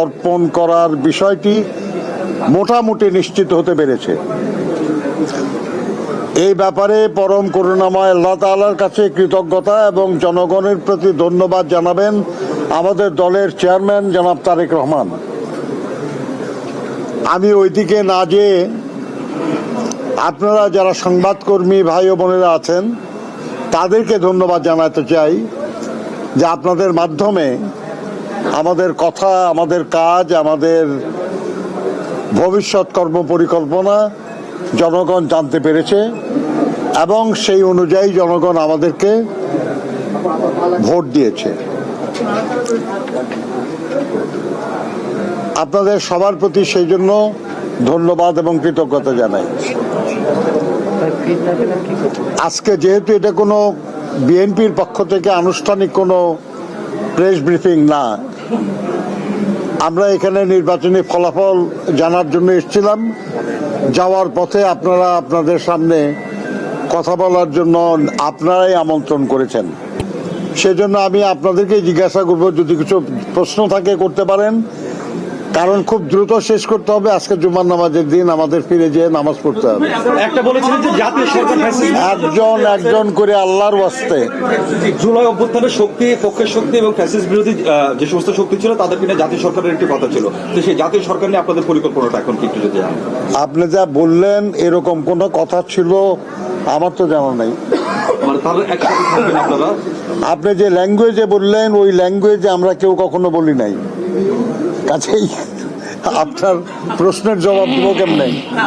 অর্পণ করার বিষয়টি মোটামুটি নিশ্চিত হতে পেরেছে। এই ব্যাপারে পরম করুণাময় আল্লাহ তাআলার কাছে কৃতজ্ঞতা এবং জনগণের প্রতি ধন্যবাদ জানাবেন আমাদের দলের চেয়ারম্যান জনাব তারেক রহমান। আমি ওইদিকে না যেয়ে আপনারা যারা সংবাদকর্মী ভাই ও বোনেরা আছেন তাদেরকে ধন্যবাদ জানাতে চাই যে আপনাদের মাধ্যমে আমাদের কথা, আমাদের কাজ, আমাদের ভবিষ্যৎ কর্ম পরিকল্পনা জনগণ জানতে পেরেছে এবং সেই অনুযায়ী জনগণ আমাদেরকে ভোট দিয়েছে। আপনাদের সবার প্রতি সেই জন্য ধন্যবাদ এবং কৃতজ্ঞতা জানাই। আজকে যেহেতু এটা কোনো বিএনপির পক্ষ থেকে আনুষ্ঠানিক কোনো প্রেস ব্রিফিং না, আমরা এখানে নির্বাচনী ফলাফল জানার জন্য এসেছিলাম। যাওয়ার পথে আপনারা আপনাদের সামনে কথা বলার জন্য আপনারাই আমন্ত্রণ করেছেন। সেজন্য আমি আপনাদেরকে জিজ্ঞাসা করব যদি কিছু প্রশ্ন থাকে করতে পারেন, কারণ খুব দ্রুত শেষ করতে হবে। আজকে জুমার নামাজের দিন, আমাদের ফিরে যেয়ে নামাজ পড়তে হবে। একটা বলেছিলেন যে জাতীয় সরকার একজন করে আল্লাহর ওয়াস্তে জুলাই অভ্যুত্থানের শক্তি, পক্ষের শক্তি এবং ফ্যাসিস্ট বিরোধী যে সমস্ত শক্তি ছিল তাদের কিনা জাতীয় সরকারের একটি কথা ছিল। তো সেই জাতীয় সরকার নিয়ে আপনাদের পরিকল্পনাটা এখন কি একটু যদি জানেন? আপনি যা বললেন এরকম কোনো কথা ছিল আমার তো জানা নাই। মানে তাদের একসাথে থাকবেন আপনারা? আপনি যে ল্যাঙ্গুয়েজে বললেন ওই ল্যাঙ্গুয়েজে আমরা কেউ কখনো বলি নাই, কাজেই আপনার প্রশ্নের জবাব দেবো কেমনে?